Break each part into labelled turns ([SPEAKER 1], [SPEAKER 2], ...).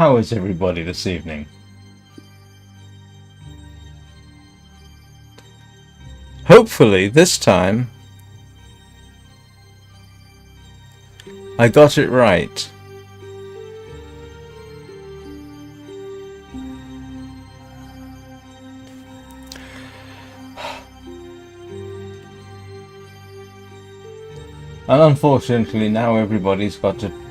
[SPEAKER 1] How is everybody this evening? Hopefully this time I got it right. And unfortunately now everybody's got to...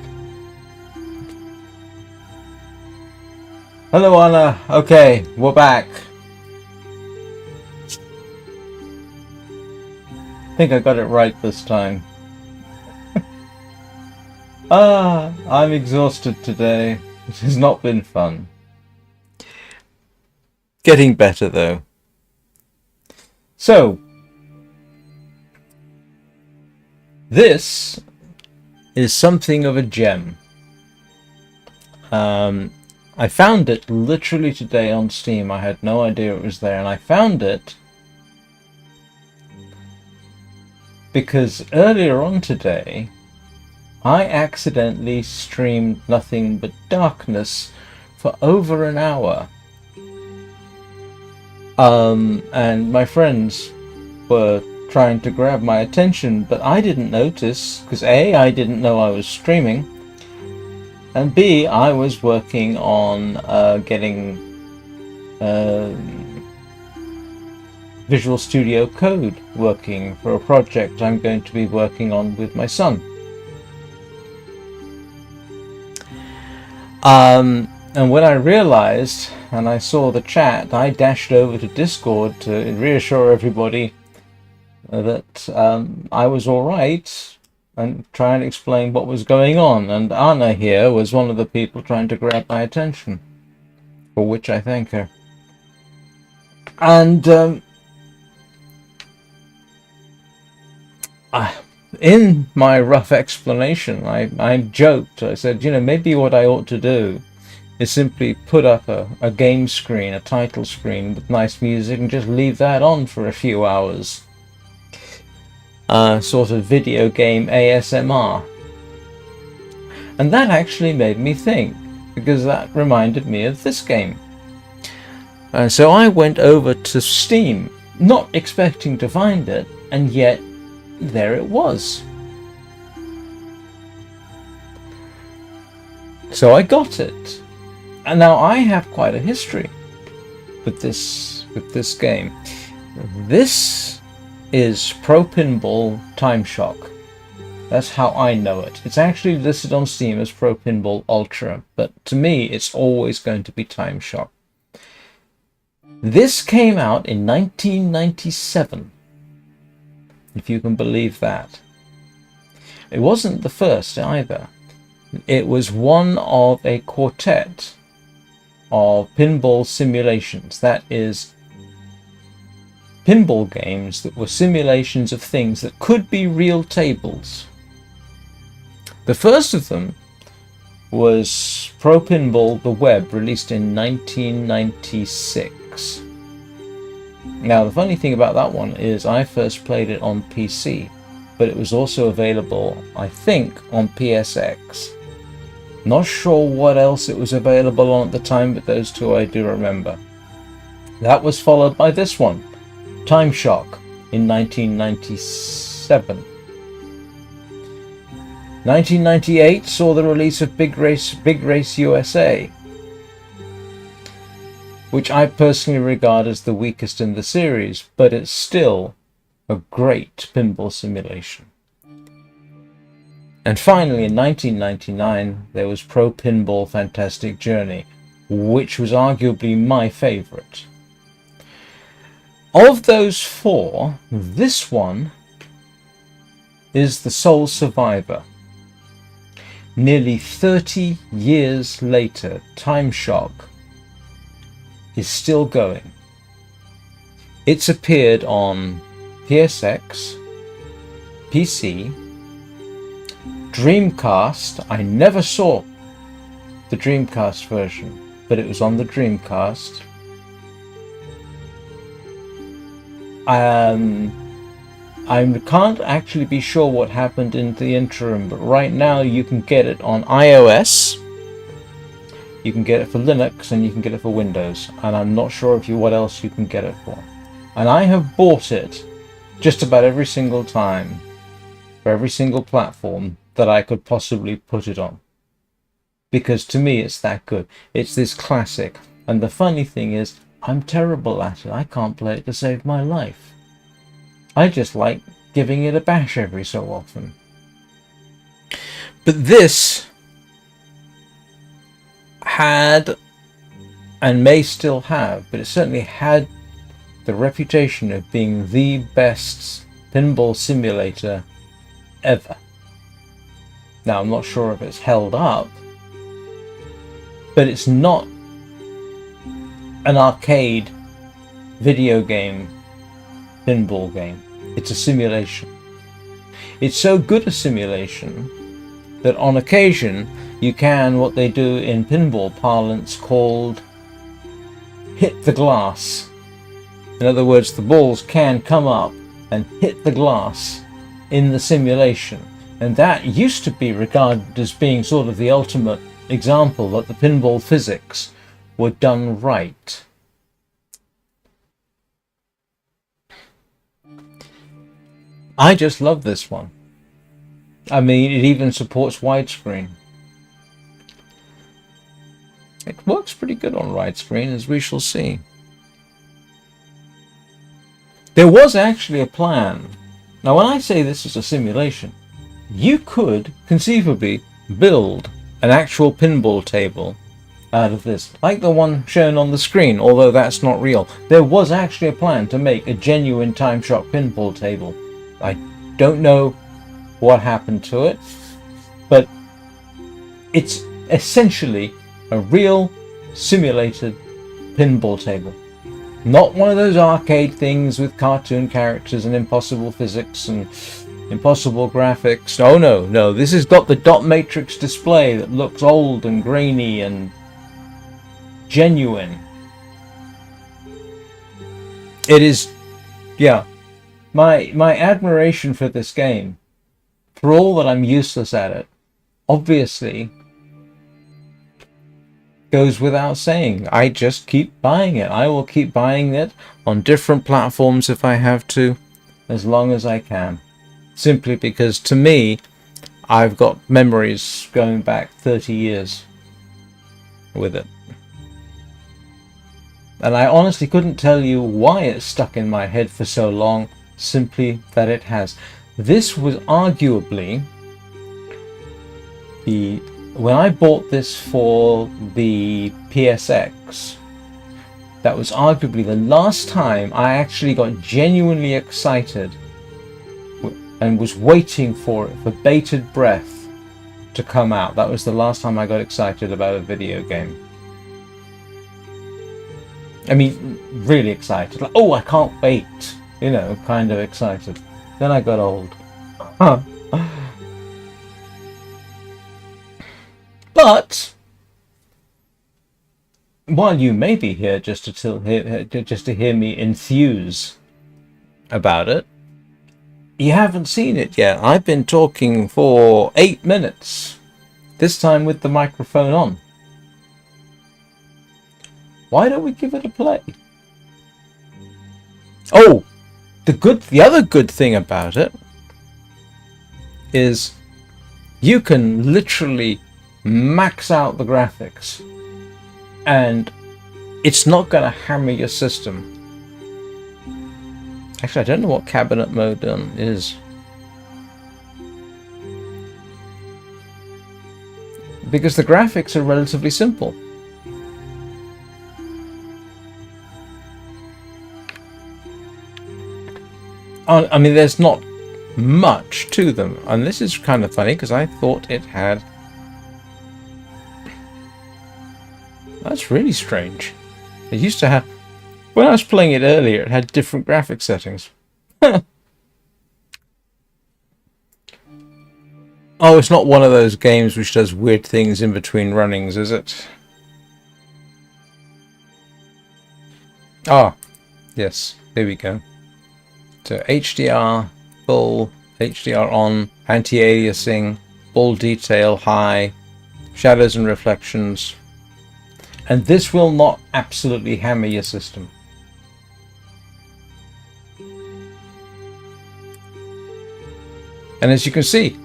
[SPEAKER 1] Hello Anna, okay, we're back. I think I got it right this time. I'm exhausted today. It has not been fun. Getting better though. So, this is something of a gem. I found it literally today on Steam. I had no idea it was there, and I found it because earlier on today I accidentally streamed Nothing But Darkness for over an hour. And my friends were trying to grab my attention, but I didn't notice because A, I didn't know I was streaming, and B, I was working on getting Visual Studio Code working for a project I'm going to be working on with my son. And when I realized and I saw the chat, I dashed over to Discord to reassure everybody that I was alright and try and explain what was going on. And Anna here was one of the people trying to grab my attention, for which I thank her. And in my rough explanation, I joked. I said, you know, maybe what I ought to do is simply put up a game screen, a title screen with nice music, and just leave that on for a few hours. Sort of video game ASMR. And that actually made me think, because that reminded me of this game. So I went over to Steam, not expecting to find it, and yet there it was. So I got it. And now I have quite a history with this game. This is Pro Pinball Timeshock. That's how I know it. It's actually listed on Steam as Pro Pinball Ultra, but to me it's always going to be Timeshock. This came out in 1997, if you can believe that. It wasn't the first either. It was one of a quartet of pinball simulations. That is, pinball games that were simulations of things that could be real tables. The first of them was Pro Pinball The Web, released in 1996. Now the funny thing about that one is I first played it on PC, but it was also available, I think, on PSX. Not sure what else it was available on at the time, but those two I do remember. That was followed by this one, Timeshock, in 1997. 1998 saw the release of Big Race USA, which I personally regard as the weakest in the series, but it's still a great pinball simulation. And finally, in 1999, there was Pro Pinball Fantastic Journey, which was arguably my favorite. Of those four, this one is the sole survivor. Nearly 30 years later, Timeshock is still going. It's appeared on PSX, PC, Dreamcast. I never saw the Dreamcast version, but it was on the Dreamcast. I can't actually be sure what happened in the interim, but right now you can get it on iOS, You can get it for Linux and you can get it for Windows, and I'm not sure what else you can get it for. And I have bought it just about every single time for every single platform that I could possibly put it on, because to me it's that good. It's this classic, and the funny thing is I'm terrible at it. I can't play it to save my life. I just like giving it a bash every so often. But this had, and may still have, but it certainly had the reputation of being the best pinball simulator ever. Now, I'm not sure if it's held up, but it's not an arcade video game pinball game. It's a simulation. It's so good a simulation that on occasion you can, what they do in pinball parlance, called hit the glass. In other words, the balls can come up and hit the glass in the simulation. And that used to be regarded as being sort of the ultimate example that the pinball physics were done right. I just love this one. I mean, it even supports widescreen. It works pretty good on widescreen, as we shall see. There was actually a plan. Now, when I say this is a simulation, you could conceivably build an actual pinball table out of this, like the one shown on the screen, although that's not real. There was actually a plan to make a genuine Timeshock pinball table. I don't know what happened to it, but it's essentially a real simulated pinball table. Not one of those arcade things with cartoon characters and impossible physics and impossible graphics. Oh no, this has got the dot matrix display that looks old and grainy and genuine. It is, yeah, my admiration for this game, for all that I'm useless at it, obviously goes without saying. I just keep buying it. I will keep buying it on different platforms if I have to, as long as I can. Simply because, to me, I've got memories going back 30 years with it. And I honestly couldn't tell you why it stuck in my head for so long, simply that it has. This was arguably when I bought this for the PSX, that was arguably the last time I actually got genuinely excited and was waiting for it, for bated breath, to come out. That was the last time I got excited about a video game. I mean, really excited. Like, oh, I can't wait. You know, kind of excited. Then I got old. But while you may be here just to hear me enthuse about it, you haven't seen it yet. I've been talking for 8 minutes, this time with the microphone on. Why don't we give it a play? Oh, the other good thing about it is you can literally max out the graphics and it's not going to hammer your system. Actually, I don't know what cabinet mode is, because the graphics are relatively simple. I mean, there's not much to them, and this is kind of funny because I thought it had. That's really strange. It used to have, when I was playing it earlier, it had different graphic settings. Oh, it's not one of those games which does weird things in between runnings, is it? Ah, yes, here we go. So HDR, full, HDR on, anti-aliasing, all detail high, shadows and reflections. And this will not absolutely hammer your system. And as you can see,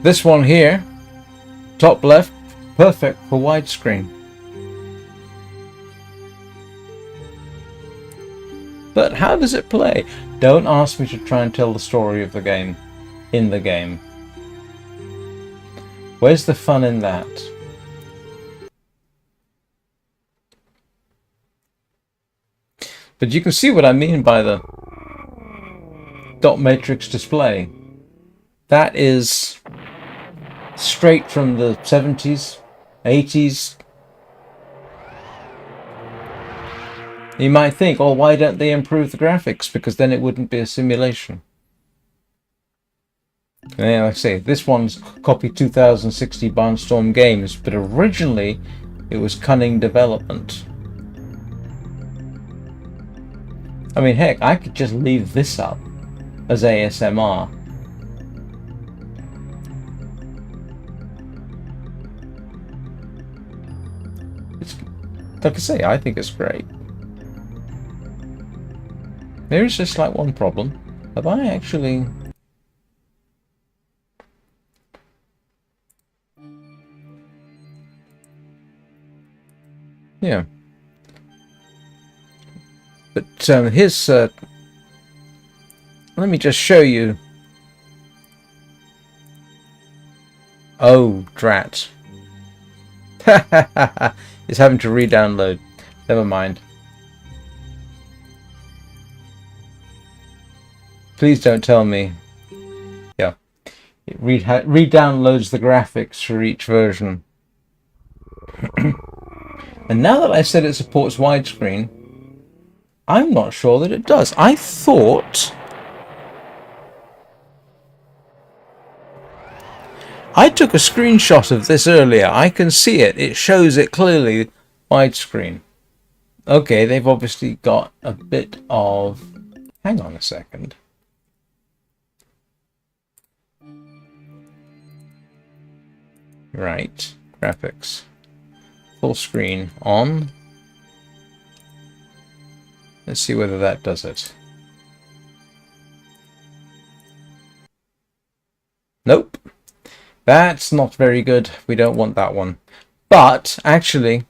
[SPEAKER 1] this one here, top left, perfect for widescreen. But how does it play? Don't ask me to try and tell the story of the game in the game. Where's the fun in that? But you can see what I mean by the dot matrix display. That is straight from the 70s, 80s. You might think, oh, why don't they improve the graphics? Because then it wouldn't be a simulation. Yeah, like I say, this one's copied 2060 Barnstorm Games, but originally it was Cunning Development. I mean, heck, I could just leave this up as ASMR. It's, like I say, I think it's great. There is just like one problem. Have I actually... Yeah. But here's... let me just show you. Oh, drat. It's having to re-download. Never mind. Please don't tell me. Yeah. It re-downloads the graphics for each version. And now that I said it supports widescreen, I'm not sure that it does. I thought... I took a screenshot of this earlier. I can see it. It shows it clearly widescreen. Okay, they've obviously got a bit of... Hang on a second. Right, graphics. Full screen on. Let's see whether that does it. Nope. That's not very good. We don't want that one. But, actually...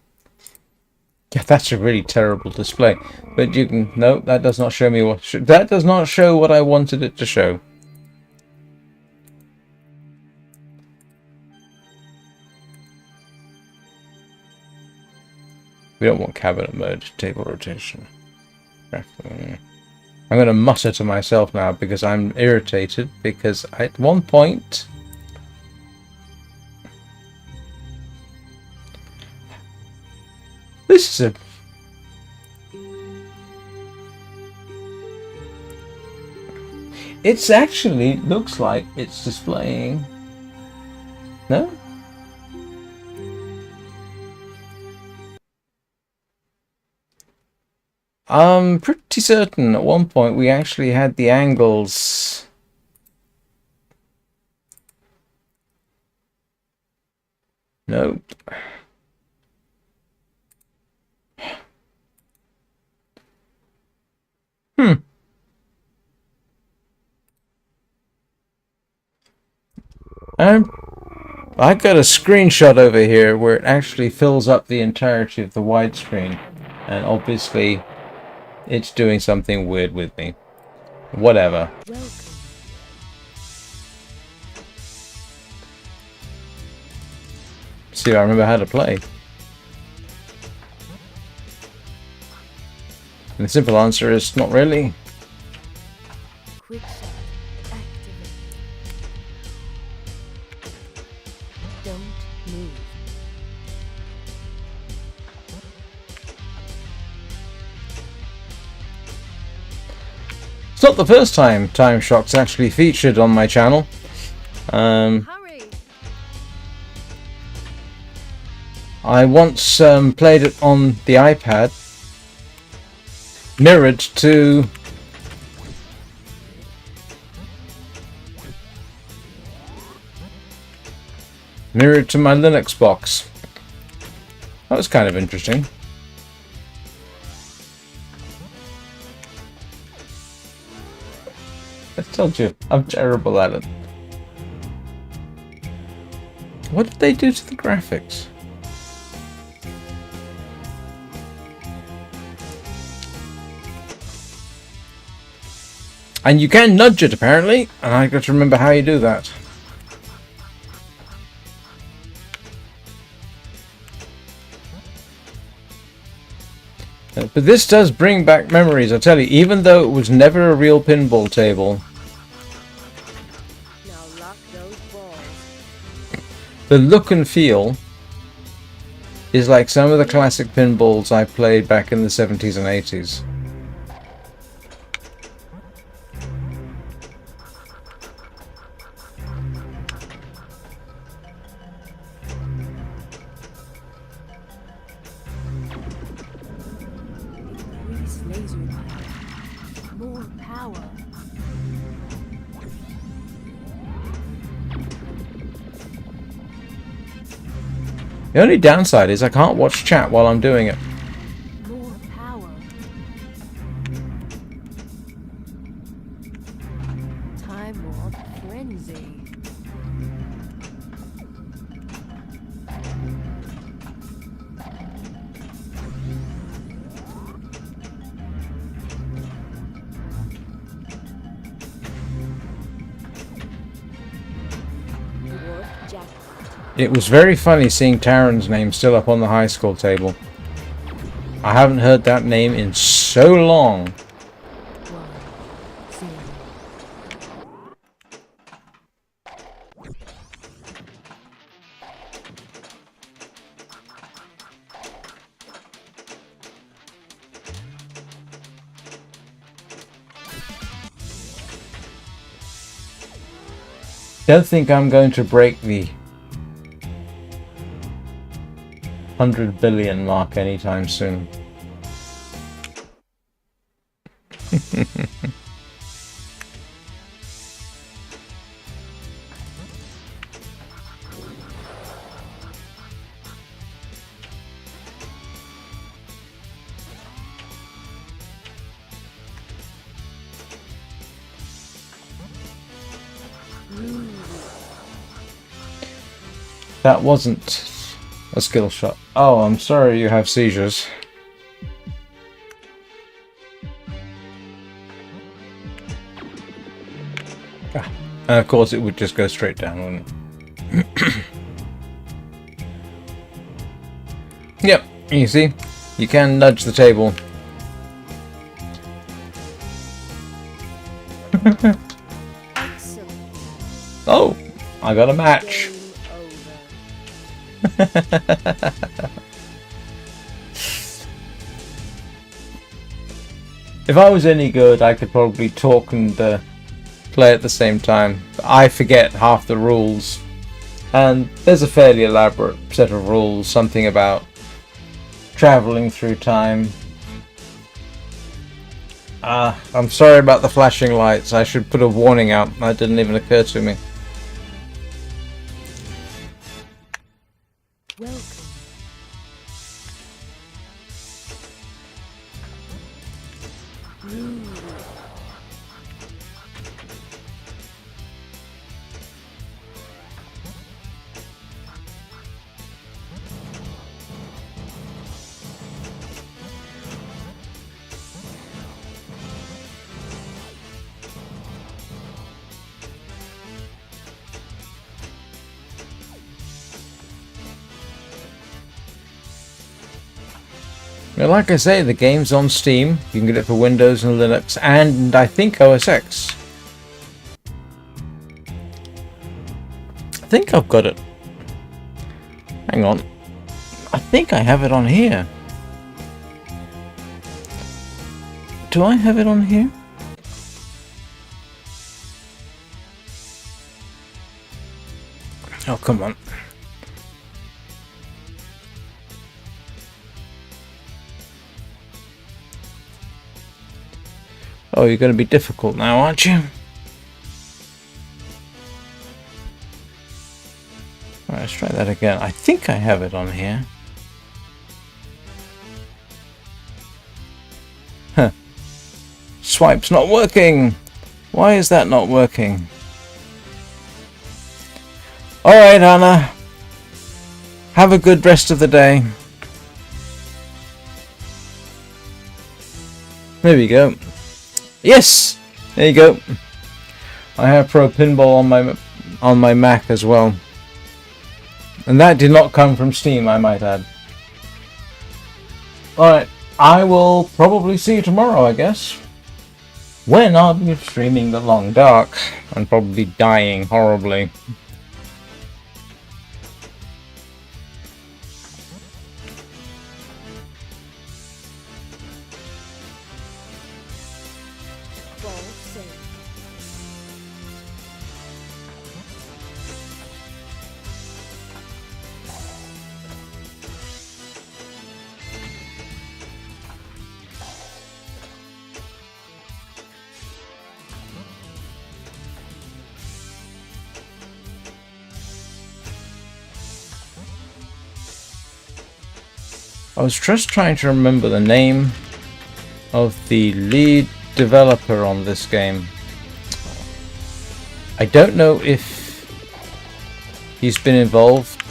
[SPEAKER 1] Yeah, that's a really terrible display. But you can... Nope, that does not show me what... That does not show what I wanted it to show. We don't want cabinet mode, table rotation. I'm going to mutter to myself now because I'm irritated, because at one point... This is a... It's actually looks like it's displaying... No? I'm pretty certain at one point we actually had the angles. Nope. I got a screenshot over here where it actually fills up the entirety of the widescreen, and obviously it's doing something weird with me. Whatever. See, I remember how to play. And the simple answer is not really.
[SPEAKER 2] Quick shot activate. Don't move.
[SPEAKER 1] It's not the first time Timeshock's actually featured on my channel.
[SPEAKER 2] Hurry!
[SPEAKER 1] I once played it on the iPad, mirrored to my Linux box. That was kind of interesting. I told you, I'm terrible at it. What did they do to the graphics? And you can nudge it, apparently, and I got to remember how you do that. But this does bring back memories, I tell you, even though it was never a real pinball table.
[SPEAKER 2] Now lock those balls.
[SPEAKER 1] The look and feel is like some of the classic pinballs I played back in the 70s and 80s.
[SPEAKER 2] Increase laser power. More power.
[SPEAKER 1] The only downside is I can't watch chat while I'm doing it.
[SPEAKER 2] More power. Time warp frenzy. Warp jackpot.
[SPEAKER 1] It was very funny seeing Taron's name still up on the high score table. I haven't heard that name in so long.
[SPEAKER 2] 1, 0.
[SPEAKER 1] Don't think I'm going to break the 100 billion mark anytime soon. That wasn't a skill shot. Oh, I'm sorry you have seizures. Ah, and of course it would just go straight down, wouldn't it? Yep, you see? You can nudge the table.
[SPEAKER 2] Excellent.
[SPEAKER 1] Oh, I got a match.
[SPEAKER 2] Game over.
[SPEAKER 1] If I was any good, I could probably talk and play at the same time. I forget half the rules. And there's a fairly elaborate set of rules, something about traveling through time. I'm sorry about the flashing lights. I should put a warning out. That didn't even occur to me.
[SPEAKER 2] Welcome.
[SPEAKER 1] Well, like I say, the game's on Steam. You can get it for Windows and Linux, and I think OS X. I think I've got it. Hang on. I think I have it on here. Do I have it on here? Oh, come on. Oh, you're going to be difficult now, aren't you? Alright, let's try that again. I think I have it on here. Swipe's not working. Why is that not working? Alright, Anna. Have a good rest of the day. There we go. Yes! There you go. I have Pro Pinball on my Mac as well. And that did not come from Steam, I might add. Alright, I will probably see you tomorrow, I guess. When I'll be streaming The Long Dark. And probably dying horribly.
[SPEAKER 2] Ball safe.
[SPEAKER 1] I was just trying to remember the name of the lead developer on this game. I don't know if he's been involved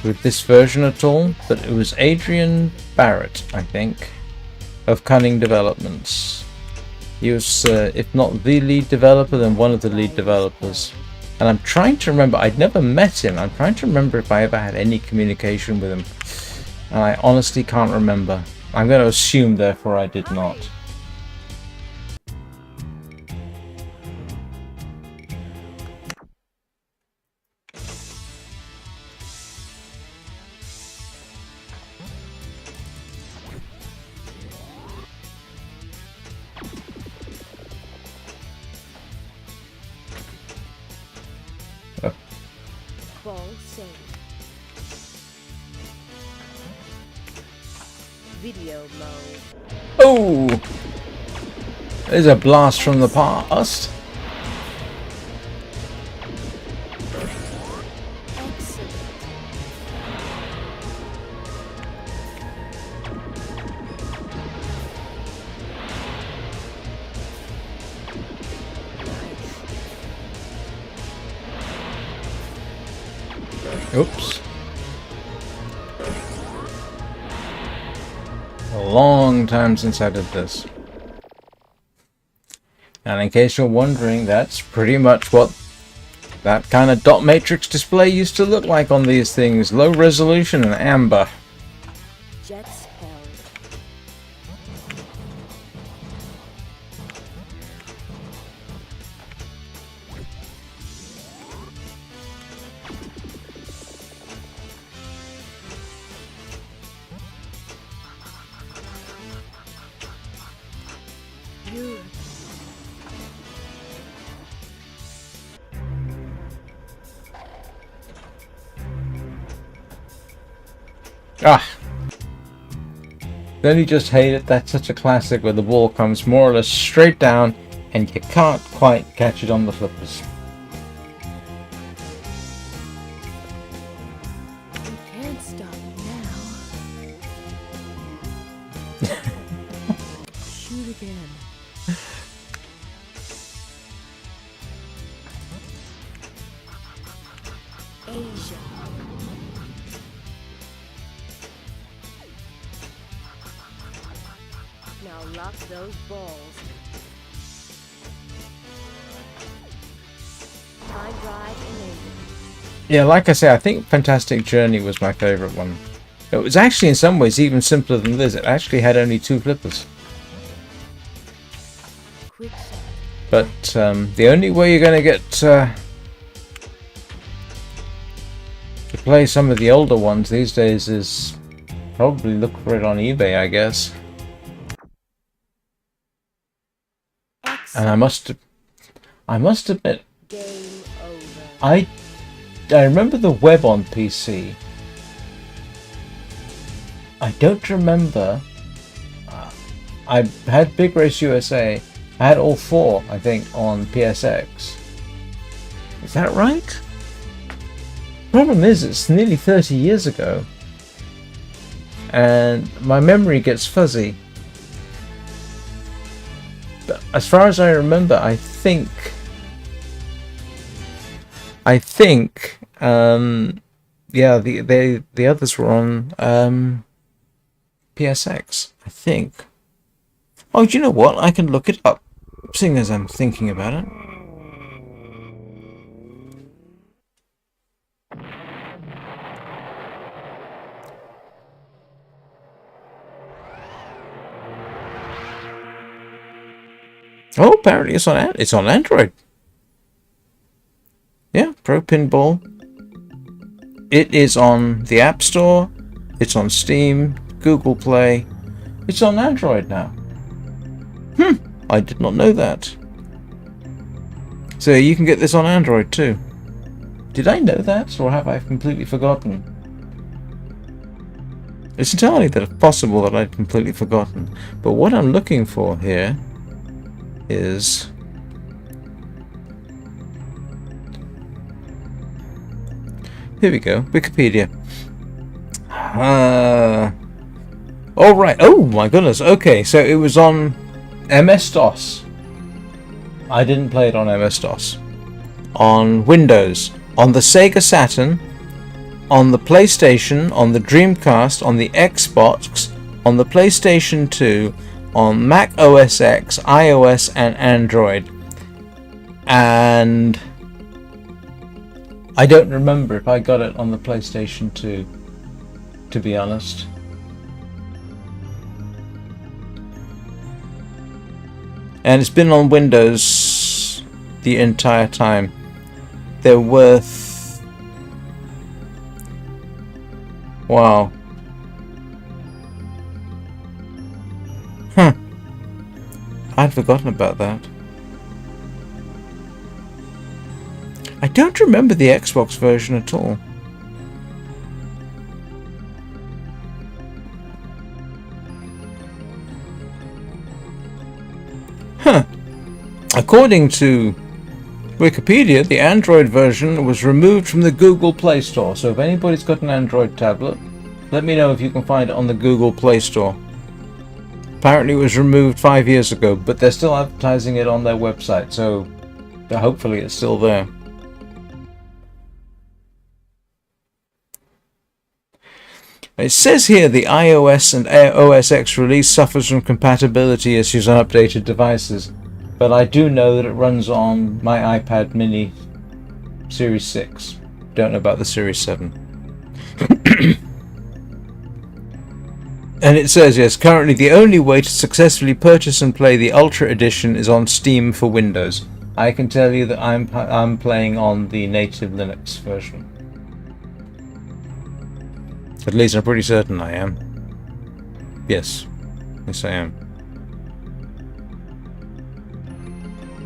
[SPEAKER 1] with this version at all, but it was Adrian Barrett, I think, of Cunning Developments. He was, if not the lead developer, then one of the lead developers. And I'm trying to remember, I'd never met him. I'm trying to remember if I ever had any communication with him. And I honestly can't remember. I'm going to assume, therefore, I did not.
[SPEAKER 2] Ball safe. Video mode.
[SPEAKER 1] Oh! There's a blast from the past.
[SPEAKER 2] Excellent.
[SPEAKER 1] Oops. A long time since I did this. And in case you're wondering, that's pretty much what that kind of dot matrix display used to look like on these things. Low resolution and amber.
[SPEAKER 2] Jets held. Europe.
[SPEAKER 1] Ah! Don't you just hate it? That's such a classic where the ball comes more or less straight down and you can't quite catch it on the flippers.
[SPEAKER 2] You can't stop me now. Shoot again. Asia. Now lock those balls. Time drive enabled.
[SPEAKER 1] Yeah, like I say, I think Fantastic Journey was my favourite one. It was actually in some ways even simpler than this. It actually had only 2 flippers.
[SPEAKER 2] Quick shot.
[SPEAKER 1] But the only way you're going to get to play some of the older ones these days is probably look for it on eBay, I guess. And I must admit,
[SPEAKER 2] Game over.
[SPEAKER 1] I remember the web on PC. I don't remember. I had Big Race USA. I had all 4, I think, on PSX. Is that right? Problem is, it's nearly 30 years ago, and my memory gets fuzzy. as far as I remember, I think, yeah, the others were on PSX, I think. Oh, do you know what? I can look it up, seeing as I'm thinking about it. Oh, apparently it's on Android. Yeah, Pro Pinball. It is on the App Store. It's on Steam, Google Play. It's on Android now. I did not know that. So you can get this on Android too. Did I know that, or have I completely forgotten? It's entirely possible that I'd completely forgotten. But what I'm looking for here is... Here we go, Wikipedia. All right. Oh my goodness. Okay, so it was on MS-DOS. I didn't play it on MS-DOS. On Windows, on the Sega Saturn, on the PlayStation, on the Dreamcast, on the Xbox, on the PlayStation 2, on Mac OS X, iOS, and Android. And I don't remember if I got it on the PlayStation 2, to be honest. And it's been on Windows the entire time. They're worth... Wow. Huh. I'd forgotten about that. I don't remember the Xbox version at all. Huh. According to Wikipedia, the Android version was removed from the Google Play Store. So if anybody's got an Android tablet, let me know if you can find it on the Google Play Store. Apparently it was removed 5 years ago, but they're still advertising it on their website, so hopefully it's still there. It says here the iOS and OS X release suffers from compatibility issues on updated devices, but I do know that it runs on my iPad mini Series 6. Don't know about the Series 7. And it says, yes, currently the only way to successfully purchase and play the Ultra Edition is on Steam for Windows. I can tell you that I'm playing on the native Linux version. At least I'm pretty certain I am. Yes. Yes, I am.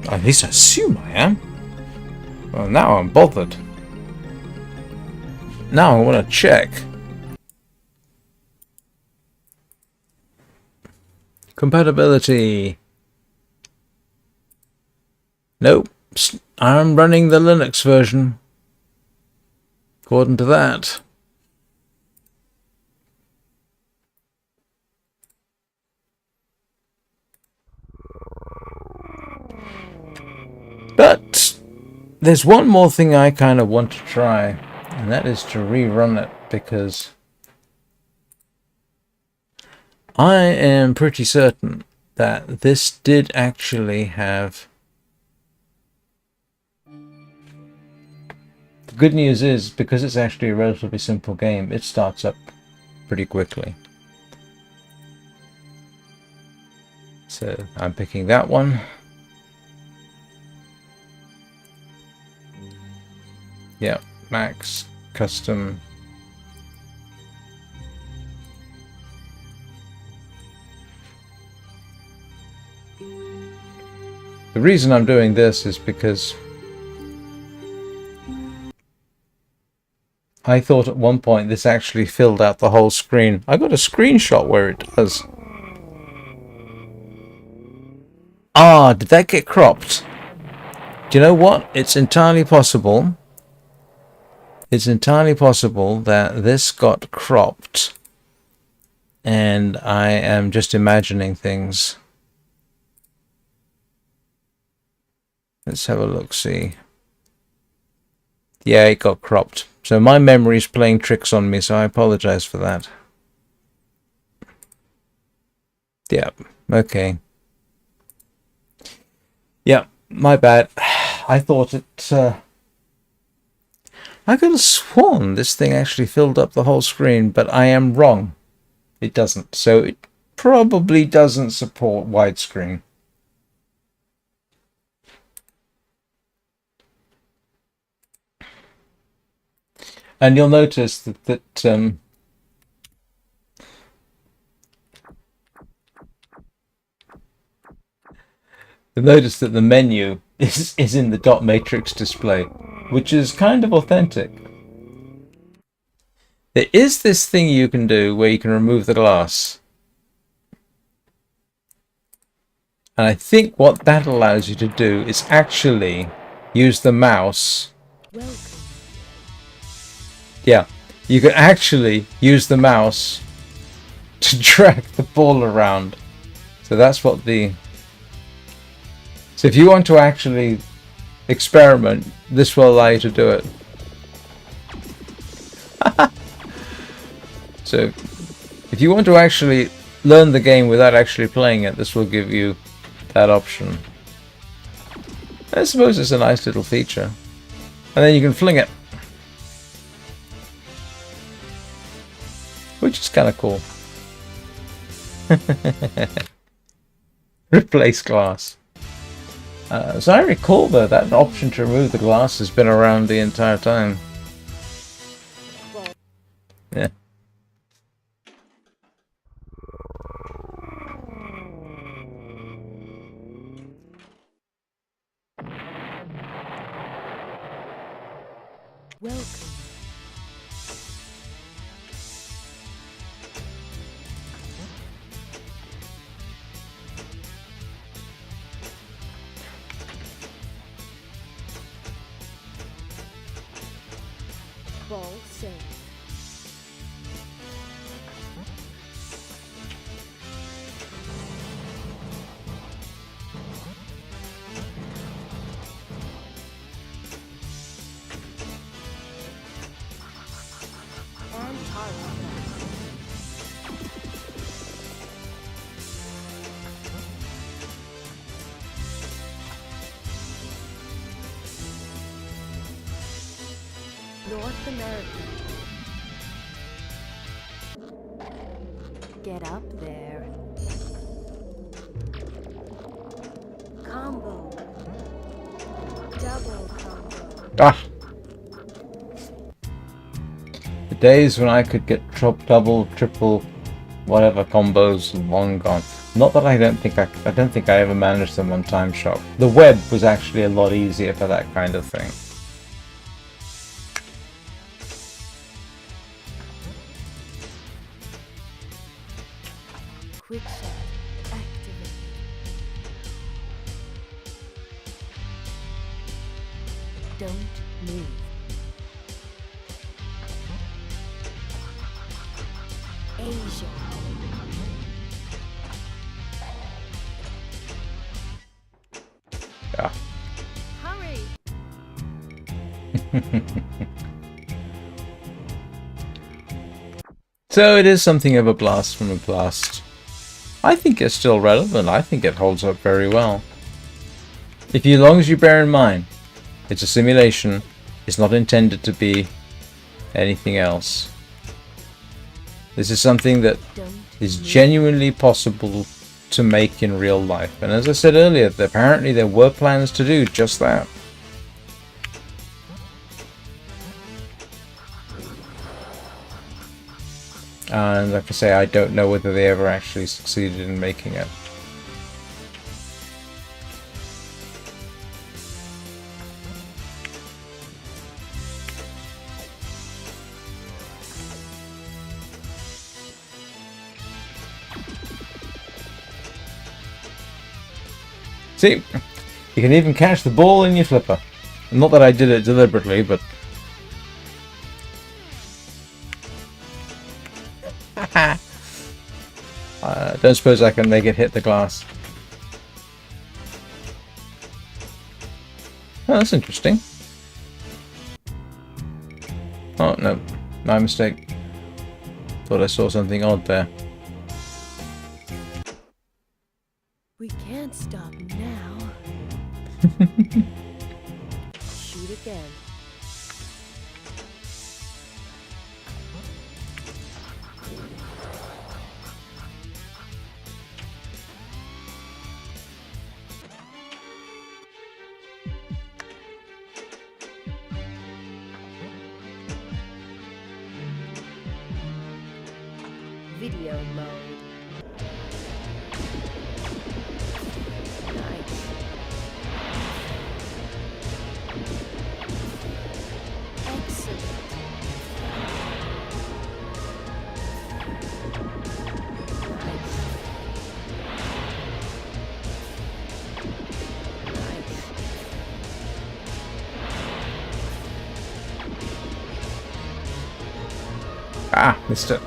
[SPEAKER 1] At least I assume I am. Well, now I'm bothered. Now I want to check. Compatibility. Nope. I'm running the Linux version. According to that. But there's one more thing I kind of want to try, and that is to rerun it, because I am pretty certain that this did actually have... The good news is, because it's actually a relatively simple game, it starts up pretty quickly. So I'm picking that one. Yeah, Max, Custom. The reason I'm doing this is because I thought at one point this actually filled out the whole screen. I got a screenshot where it does. Ah, did that get cropped? Do you know what? It's entirely possible. It's entirely possible that this got cropped and I am just imagining things. Let's have a look, see. Yeah, it got cropped. So my memory is playing tricks on me, so I apologize for that. Yeah, okay. Yeah, my bad. I thought it... I could have sworn this thing actually filled up the whole screen, but I am wrong. It doesn't. So it probably doesn't support widescreen. And you'll notice that you'll notice that the menu is in the dot matrix display, which is kind of authentic. There is this thing you can do where you can remove the glass. And I think what that allows you to do is actually use the mouse.
[SPEAKER 2] Welcome.
[SPEAKER 1] Yeah, you can actually use the mouse to drag the ball around. So that's what the... So if you want to actually experiment, this will allow you to do it. So if you want to actually learn the game without actually playing it, this will give you that option. I suppose it's a nice little feature. And then you can fling it, which is kind of cool. Replace glass. As I recall, though, that option to remove the glass has been around the entire time. Yeah.
[SPEAKER 2] Welcome. Ball saved. And target. North America. Get up there. Combo. Double combo.
[SPEAKER 1] Ah! The days when I could get double, triple, whatever combos long gone. Not that I don't think I ever managed them on Timeshock. The web was actually a lot easier for that kind of thing.
[SPEAKER 2] Quick shot activated. Don't move. Asia.
[SPEAKER 1] Yeah.
[SPEAKER 2] Hurry.
[SPEAKER 1] So it is something of a blast from the past. I think it's still relevant. I think it holds up very well. As long as you bear in mind, it's a simulation. It's not intended to be anything else. This is something that is genuinely possible to make in real life. And as I said earlier, apparently there were plans to do just that. And like I say, I don't know whether they ever actually succeeded in making it. See, you can even catch the ball in your flipper. Not that I did it deliberately, but... don't suppose I can make it hit the glass. Oh, that's interesting. Oh, no. My mistake. Thought I saw something odd there.
[SPEAKER 2] We can't stop now. Shoot again. Video mode. Nice. Excellent. Nice. Nice.
[SPEAKER 1] Ah, missed it.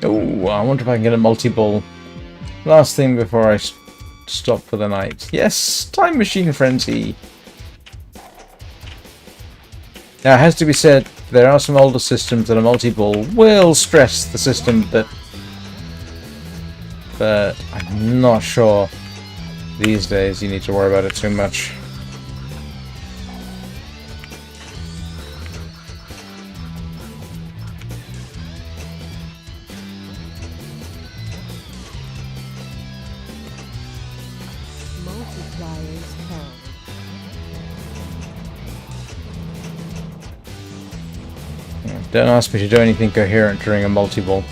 [SPEAKER 1] Oh, I wonder if I can get a multi-ball. Last thing before I stop for the night. Yes, Time Machine Frenzy. Now, it has to be said, there are some older systems that a multi-ball will stress the system, but I'm not sure these days you need to worry about it too much.
[SPEAKER 2] Multipliers held.
[SPEAKER 1] Don't ask me to do anything coherent during a multi-ball.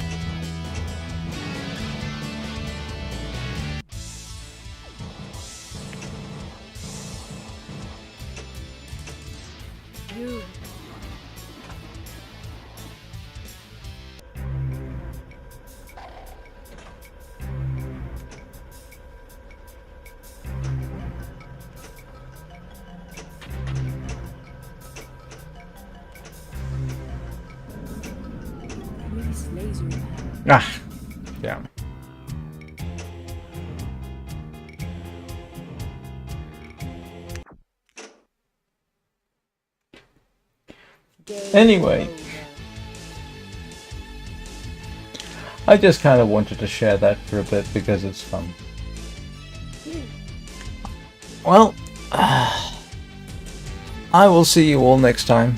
[SPEAKER 2] You. Release laser pad.
[SPEAKER 1] Ah, yeah.
[SPEAKER 2] Game
[SPEAKER 1] Anyway.
[SPEAKER 2] over.
[SPEAKER 1] I just kind of wanted to share that for a bit because it's fun. Well, I will see you all next time.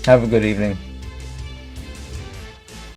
[SPEAKER 1] Have a good evening.